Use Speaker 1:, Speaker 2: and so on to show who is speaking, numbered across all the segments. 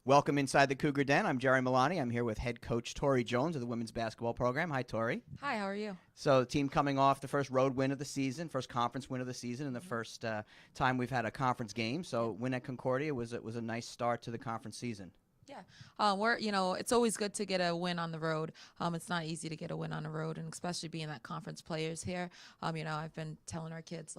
Speaker 1: Welcome inside the Cougar Den. I'm Jerry Milani. I'm here with head coach Torey Jones of the women's basketball program. Hi, Torey.
Speaker 2: Hi, how are you?
Speaker 1: So, the team coming off the first road win of the season, first conference win of the season, and the first time we've had a conference game. So, win at Concordia was a nice start to the conference season.
Speaker 2: Yeah, it's always good to get a win on the road. It's not easy to get a win on the road, and especially being that conference players here. I've been telling our kids,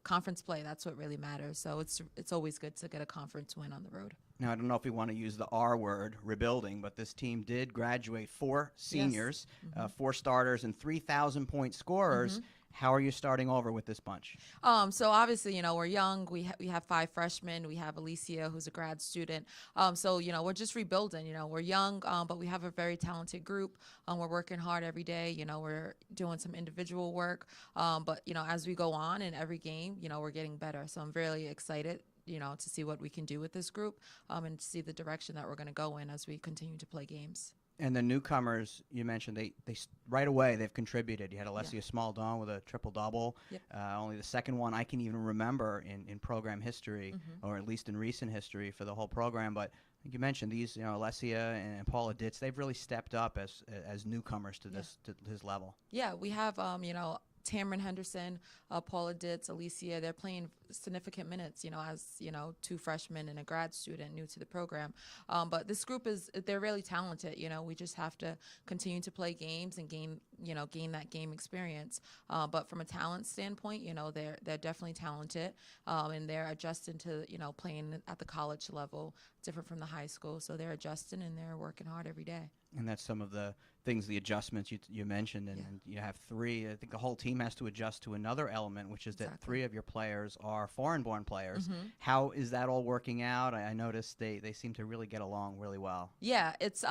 Speaker 2: conference play, that's what really matters. So it's always good to get a conference win on the road.
Speaker 1: Now, I don't know if we want to use the R word, rebuilding, but this team did graduate 4 seniors,
Speaker 2: Yes.
Speaker 1: 4 starters, and 3,000-point scorers. How are you starting over with this bunch?
Speaker 2: So obviously, we're young. We have 5 freshmen. We have Alicia, who's a grad student. We're just rebuilding. We're young, but we have a very talented group. We're working hard every day. We're doing some individual work. But as we go on in every game, we're getting better. So I'm really excited, to see what we can do with this group, and to see the direction that we're going to go in as we continue to play games.
Speaker 1: And the newcomers, you mentioned, they right away they've contributed. You had Alessia Small-Dawn with a triple-double.
Speaker 2: Yep.
Speaker 1: Only the second one I can even remember in program history, or at least in recent history for the whole program. But I think you mentioned these, Alessia and Paula Ditz, they've really stepped up as newcomers to this level.
Speaker 2: Yeah, we have, Tamron Henderson, Paula Ditz, Alicia, they're playing significant minutes, as, 2 freshmen and a grad student new to the program. But this group they're really talented. We just have to continue to play games and gain that game experience. But from a talent standpoint, they're definitely talented, and they're adjusting to, playing at the college level, different from the high school. So they're adjusting and they're working hard every day.
Speaker 1: And that's some of the things, the adjustments you mentioned. And you have 3. I think the whole team has to adjust to another element, which is that 3 of your players are foreign-born players. How is that all working out? I noticed they seem to really get along really well.
Speaker 2: Yeah, it's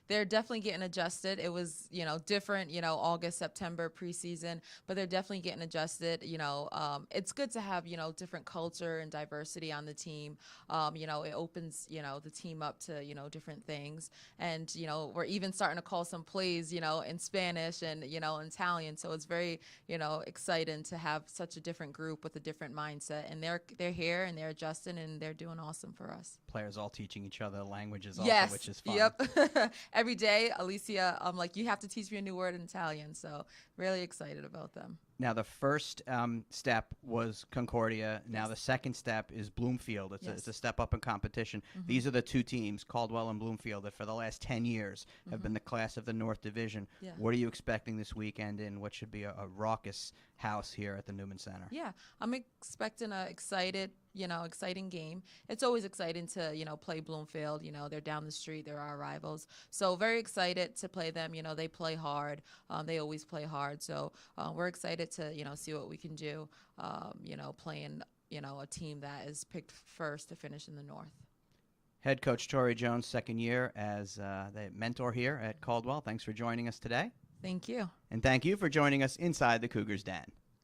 Speaker 2: they're definitely getting adjusted. It was, different, August, September preseason, but they're definitely getting adjusted. It's good to have, different culture and diversity on the team. It opens, the team up to, different things. And, we're even starting to call some plays, in Spanish and, in Italian. So it's very, exciting to have such a different group with a different mindset. And they're here and they're adjusting and they're doing awesome for us.
Speaker 1: Players all teaching each other languages also,
Speaker 2: Yes.
Speaker 1: which is fun.
Speaker 2: Yep. Every day, Alicia, I'm like, you have to teach me a new word in Italian. So really excited about them.
Speaker 1: Now, the first step was Concordia. Now, the second step is Bloomfield. It's a step up in competition. These are the 2 teams, Caldwell and Bloomfield, that for the last 10 years have been the class of the North Division.
Speaker 2: Yeah.
Speaker 1: What are you expecting this weekend in what should be a raucous house here at the Newman Center?
Speaker 2: Yeah, I'm expecting a exciting game. It's always exciting to, play Bloomfield. They're down the street. They're our rivals. So very excited to play them. They play hard. They always play hard. So we're excited to, see what we can do, playing, a team that is picked first to finish in the North.
Speaker 1: Head coach Torey Jones, second year as the mentor here at Caldwell. Thanks for joining us today.
Speaker 2: Thank you.
Speaker 1: And thank you for joining us inside the Cougars Den.